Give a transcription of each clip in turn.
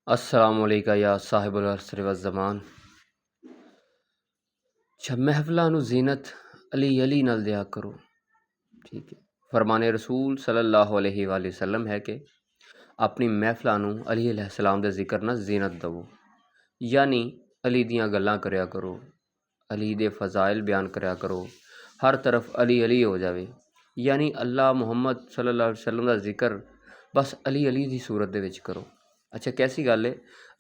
अस्सलामुअलैका या साहिबुल असर वज़्ज़मान। महफ़िलां नूं ज़ीनत अली अली नाल दिया करो। ठीक है, फरमाने रसूल सल्लल्लाहु अलैहि वसल्लम है कि अपनी महफ़िलां नूं अली अलैहिस्सलाम दे ज़िक्र नाल ज़ीनत दवो, यानी अली दियां गल्लां करया करो, अली दे फ़ज़ाइल बयान करया करो, हर तरफ अली अली हो जावे, यानी अल्लाह मुहम्मद सल्लल्लाहु अलैहि वसल्लम दा ज़िक्र बस अली अली दी सूरत दे विच करो। अच्छा, कैसी गल है,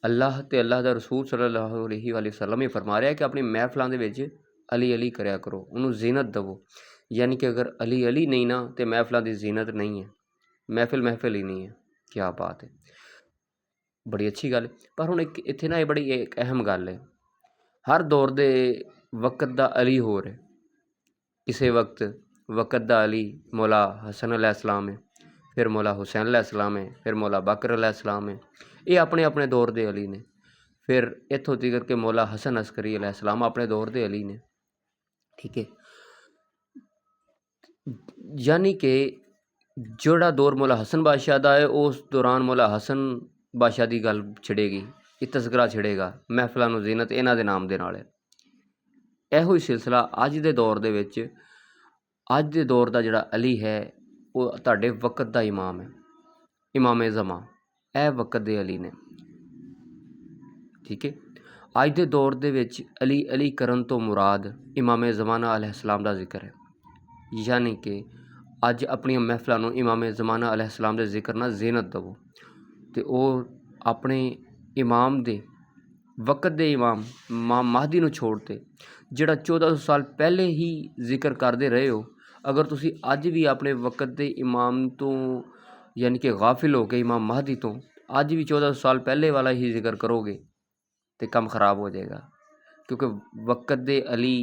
अल्लाह ते अल्लाह दा रसूल सल्लल्लाहु अलैहि वसल्लम ही फरमा रहा है कि अपनी महफिलों के विच अली अली करया करो, उन्होंने जीनत दवो। यानी कि अगर अली अली नहीं ना तो महफिलों की जीनत नहीं है, महफिल महफिल ही नहीं है। क्या बात है, बड़ी अच्छी गल है। पर हुण इत्थे ना बड़ी एक अहम गल है, हर दौर दे वक्त दा अली होर है। किसी वक्त दा अली मौला हसन अलैहिस्सलाम है, फिर मौला हुसैन अलैहिस्सलाम है, फिर मौला बकर अलैहिस्सलाम है। ये अपने अपने दौर के अली ने। फिर इत्थों तक के मौला हसन अस्करी अलैहिस्सलाम अपने दौर के अली ने। ठीक है, यानी कि जोड़ा दौर मौला हसन बादशाह का है, उस दौरान मौला हसन बादशाह की गल छिड़ेगी, ये तस्करा छिड़ेगा, महफिलों नूं ज़ीनत इन्हां दे नाम दे नाल है। इहो ही सिलसिला अज के दौर दे विच, अज के दौर का जिहड़ा अली है वो तुहाडे वक्त का इमाम है, इमाम ज़मा। यह वक्त के अली ने। ठीक है, अज के दौर दे विच अली अली करन तो मुराद इमाम ज़माना अलैहिस्सलाम का जिक्र है। यानी कि अज अपनी महफिलों नूं इमाम ज़माना अलैहिस्सलाम के जिक्र नाल ज़ीनत दवो, तो वह अपने इमाम दे वक्त दे इमाम महदी नूं छोड़ते, जिहड़ा 1400 साल पहले ही जिक्र करते रहे हो। अगर तुसी अज भी अपने वक्त के इमाम तो यानी कि गाफिल हो के इमाम महदी तो अज भी 1400 साल पहले वाला ही जिक्र करोगे तो कम खराब हो जाएगा, क्योंकि वक्त दे अली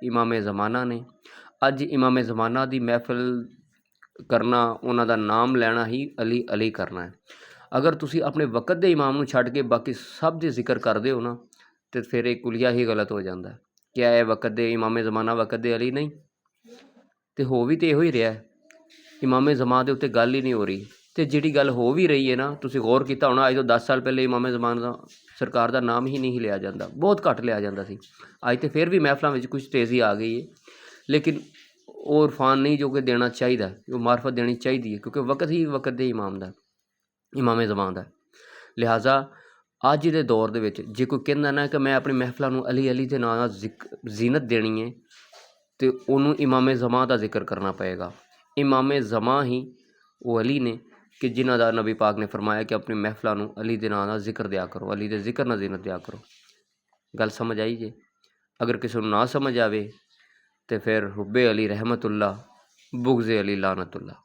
इमाम ज़माना ने। अज इमाम ज़माना की महफिल करना, उन्हां दा नाम लेना ही अली अली करना है। अगर तुसी अपने वक्त के इमाम नूं छड्ड के बाकी सब दे जिक्र करदे हो ना, तो फिर एक कुलिया ही गलत हो जाता है। क्या है वक्त दे इमाम ज़माना वक्त दे अली नहीं? तो हो भी तो इहो ही रहा है, इमाम ज़मान के उत्ते गल ही नहीं हो रही। तो जिहड़ी गल हो भी रही है ना, तुसी गौर किया होना, अज तो 10 साल पहले इमाम ज़मान का सरकार का नाम ही नहीं लिया जाता, बहुत घट लिया जाता सी। अज तो फिर भी महफिलों में कुछ तेज़ी आ गई है, लेकिन वो इरफान नहीं जो कि देना चाहिए, वो मार्फत देनी चाहिए, क्योंकि वक्त ही वक्त दे इमाम का, इमाम ज़मान का। लिहाजा अज के दौर दे विच जे कोई कहंदा ना कि मैं अपनी महफिलों नूं अली अली के नाम ज़ीनत देनी है, तो उन्होंने इमाम ज़मा का जिक्र करना पएगा। इमाम ज़मा ही वो अली ने कि जिन्हां दा नबी पाक ने फरमाया कि अपनी महफिलों नूं अली के नाम जिक्र दिया करो, अली के जिक्र नाल ज़ीनत दिया करो। गल समझ आई जे? अगर किसी को ना समझ आवे तो फिर हुब्बे अली रहमतुल्लाह, बुग़्ज़े अली लानतुल्लाह।